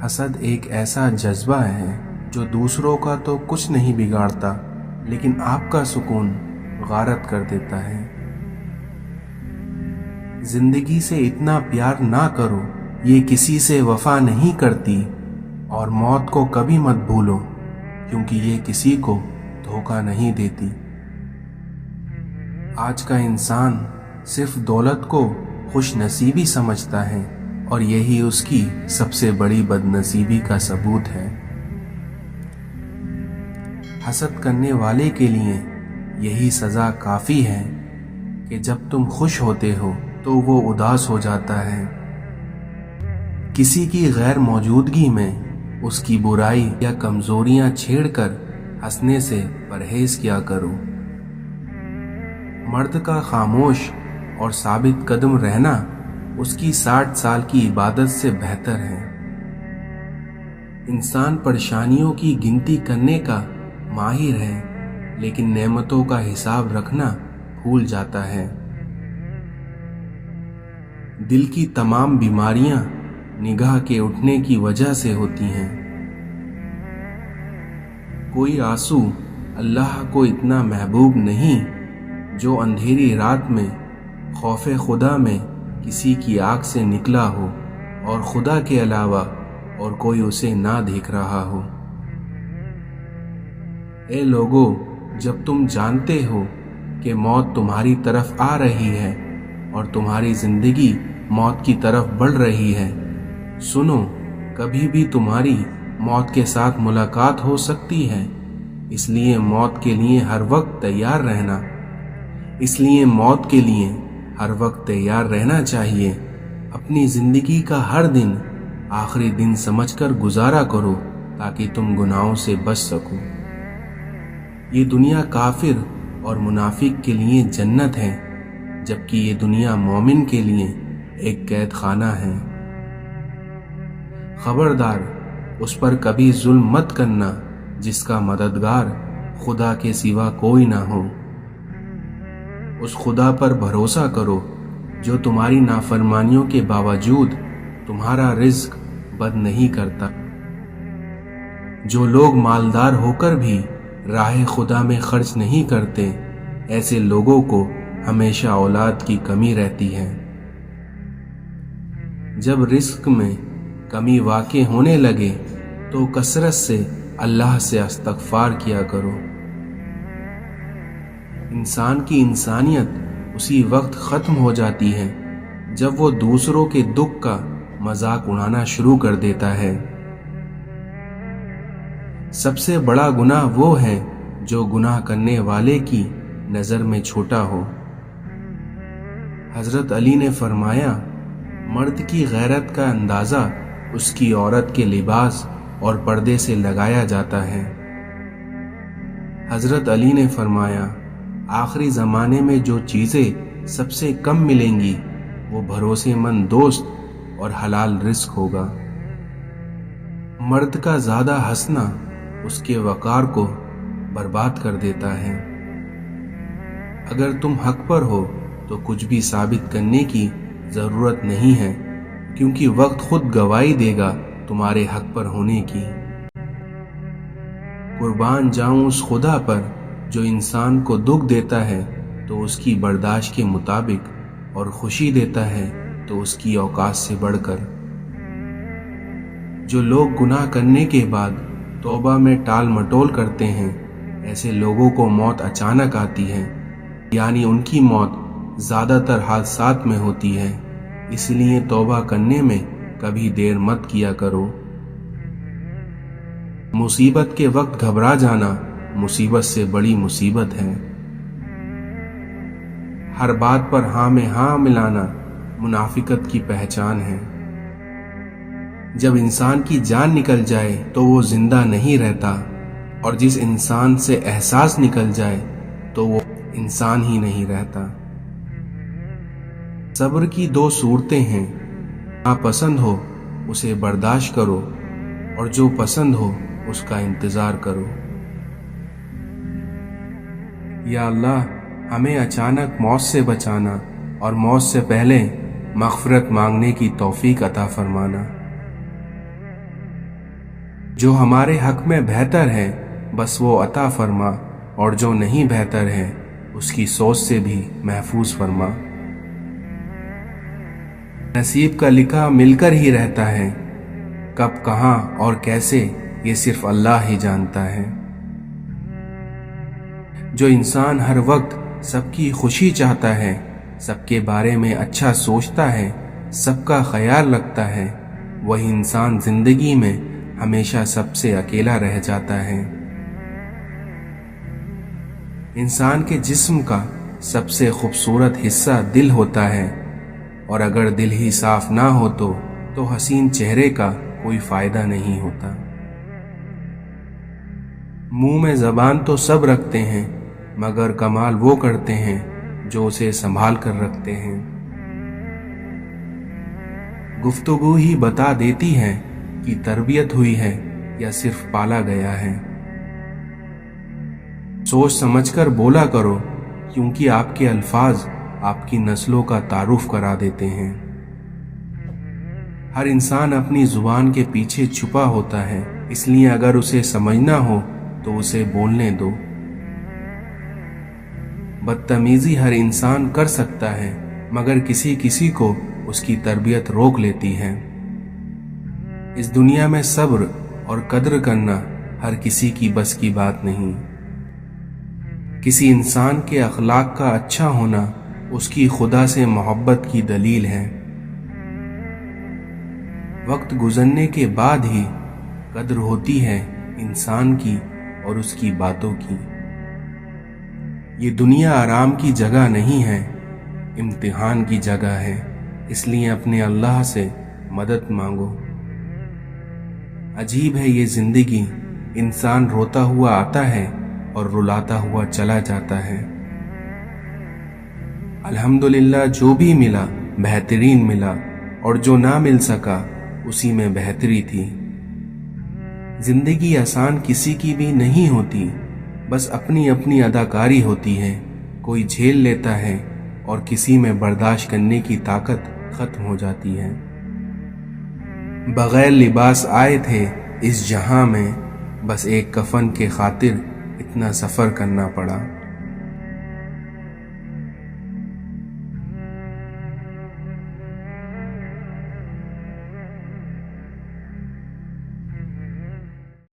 حسد ایک ایسا جذبہ ہے جو دوسروں کا تو کچھ نہیں بگاڑتا لیکن آپ کا سکون غارت کر دیتا ہے۔ زندگی سے اتنا پیار نہ کرو، یہ کسی سے وفا نہیں کرتی، اور موت کو کبھی مت بھولو کیونکہ یہ کسی کو دھوکہ نہیں دیتی۔ آج کا انسان صرف دولت کو خوش نصیبی سمجھتا ہے اور یہی اس کی سب سے بڑی بد نصیبی کا ثبوت ہے۔ حسد کرنے والے کے لیے یہی سزا کافی ہے کہ جب تم خوش ہوتے ہو تو وہ اداس ہو جاتا ہے۔ کسی کی غیر موجودگی میں اس کی برائی یا کمزوریاں چھیڑ کر ہنسنے سے پرہیز کیا کرو۔ مرد کا خاموش اور ثابت قدم رہنا اس کی 60 سال کی عبادت سے بہتر ہے۔ انسان پریشانیوں کی گنتی کرنے کا ماہر ہے لیکن نعمتوں کا حساب رکھنا بھول جاتا ہے۔ دل کی تمام بیماریاں نگاہ کے اٹھنے کی وجہ سے ہوتی ہیں۔ کوئی آنسو اللہ کو اتنا محبوب نہیں جو اندھیری رات میں خوف خدا میں کسی کی آنکھ سے نکلا ہو اور خدا کے علاوہ اور کوئی اسے نہ دیکھ رہا ہو۔ اے لوگو، جب تم جانتے ہو کہ موت تمہاری طرف آ رہی ہے اور تمہاری زندگی موت کی طرف بڑھ رہی ہے، سنو، کبھی بھی تمہاری موت کے ساتھ ملاقات ہو سکتی ہے، اس لیے موت کے لیے ہر وقت تیار رہنا۔ اس لیے موت کے لیے ہر وقت تیار رہنا چاہیے۔ اپنی زندگی کا ہر دن آخری دن سمجھ کر گزارا کرو تاکہ تم گناہوں سے بچ سکو۔ یہ دنیا کافر اور منافق کے لیے جنت ہے جبکہ یہ دنیا مومن کے لیے ایک قید خانہ ہے۔ خبردار، اس پر کبھی ظلم مت کرنا جس کا مددگار خدا کے سوا کوئی نہ ہو۔ اس خدا پر بھروسہ کرو جو تمہاری نافرمانیوں کے باوجود تمہارا رزق بد نہیں کرتا۔ جو لوگ مالدار ہو کر بھی راہ خدا میں خرچ نہیں کرتے، ایسے لوگوں کو ہمیشہ اولاد کی کمی رہتی ہے۔ جب رزق میں کمی واقع ہونے لگے تو کثرت سے اللہ سے استغفار کیا کرو۔ انسان کی انسانیت اسی وقت ختم ہو جاتی ہے جب وہ دوسروں کے دکھ کا مذاق اڑانا شروع کر دیتا ہے۔ سب سے بڑا گناہ وہ ہے جو گناہ کرنے والے کی نظر میں چھوٹا ہو۔ حضرت علی نے فرمایا، مرد کی غیرت کا اندازہ اس کی عورت کے لباس اور پردے سے لگایا جاتا ہے۔ حضرت علی نے فرمایا، آخری زمانے میں جو چیزیں سب سے کم ملیں گی وہ بھروسے مند دوست اور حلال رزق ہوگا۔ مرد کا زیادہ ہنسنا اس کے وقار کو برباد کر دیتا ہے۔ اگر تم حق پر ہو تو کچھ بھی ثابت کرنے کی ضرورت نہیں ہے کیونکہ وقت خود گواہی دے گا تمہارے حق پر ہونے کی۔ قربان جاؤں اس خدا پر جو انسان کو دکھ دیتا ہے تو اس کی برداشت کے مطابق اور خوشی دیتا ہے تو اس کی اوقات سے بڑھ کر۔ جو لوگ گناہ کرنے کے بعد توبہ میں ٹال مٹول کرتے ہیں، ایسے لوگوں کو موت اچانک آتی ہے، یعنی ان کی موت زیادہ تر حادثات میں ہوتی ہے۔ اس لیے توبہ کرنے میں کبھی دیر مت کیا کرو۔ مصیبت کے وقت گھبرا جانا مصیبت سے بڑی مصیبت ہے۔ ہر بات پر ہاں میں ہاں ملانا منافقت کی پہچان ہے۔ جب انسان کی جان نکل جائے تو وہ زندہ نہیں رہتا، اور جس انسان سے احساس نکل جائے تو وہ انسان ہی نہیں رہتا۔ صبر کی 2 صورتیں ہیں، ناپسند ہو اسے برداشت کرو اور جو پسند ہو اس کا انتظار کرو۔ یا اللہ، ہمیں اچانک موت سے بچانا اور موت سے پہلے مغفرت مانگنے کی توفیق عطا فرمانا۔ جو ہمارے حق میں بہتر ہے بس وہ عطا فرما، اور جو نہیں بہتر ہے اس کی سوچ سے بھی محفوظ فرما۔ نصیب کا لکھا مل کر ہی رہتا ہے، کب کہاں اور کیسے یہ صرف اللہ ہی جانتا ہے۔ جو انسان ہر وقت سب کی خوشی چاہتا ہے، سب کے بارے میں اچھا سوچتا ہے، سب کا خیال رکھتا ہے، وہی انسان زندگی میں ہمیشہ سب سے اکیلا رہ جاتا ہے۔ انسان کے جسم کا سب سے خوبصورت حصہ دل ہوتا ہے، اور اگر دل ہی صاف نہ ہو تو حسین چہرے کا کوئی فائدہ نہیں ہوتا۔ منہ میں زبان تو سب رکھتے ہیں، مگر کمال وہ کرتے ہیں جو اسے سنبھال کر رکھتے ہیں۔ گفتگو ہی بتا دیتی ہے کہ تربیت ہوئی ہے یا صرف پالا گیا ہے۔ سوچ سمجھ کر بولا کرو، کیونکہ آپ کے الفاظ آپ کی نسلوں کا تعارف کرا دیتے ہیں۔ ہر انسان اپنی زبان کے پیچھے چھپا ہوتا ہے، اس لیے اگر اسے سمجھنا ہو تو اسے بولنے دو۔ بدتمیزی ہر انسان کر سکتا ہے، مگر کسی کسی کو اس کی تربیت روک لیتی ہے۔ اس دنیا میں صبر اور قدر کرنا ہر کسی کی بس کی بات نہیں۔ کسی انسان کے اخلاق کا اچھا ہونا اس کی خدا سے محبت کی دلیل ہے۔ وقت گزرنے کے بعد ہی قدر ہوتی ہے انسان کی اور اس کی باتوں کی۔ یہ دنیا آرام کی جگہ نہیں ہے، امتحان کی جگہ ہے، اس لیے اپنے اللہ سے مدد مانگو۔ عجیب ہے یہ زندگی، انسان روتا ہوا آتا ہے اور رلاتا ہوا چلا جاتا ہے۔ الحمدللہ جو بھی ملا بہترین ملا، اور جو نہ مل سکا اسی میں بہتری تھی۔ زندگی آسان کسی کی بھی نہیں ہوتی، بس اپنی اپنی اداکاری ہوتی ہے۔ کوئی جھیل لیتا ہے اور کسی میں برداشت کرنے کی طاقت ختم ہو جاتی ہے۔ بغیر لباس آئے تھے اس جہاں میں، بس ایک کفن کے خاطر اتنا سفر کرنا پڑا۔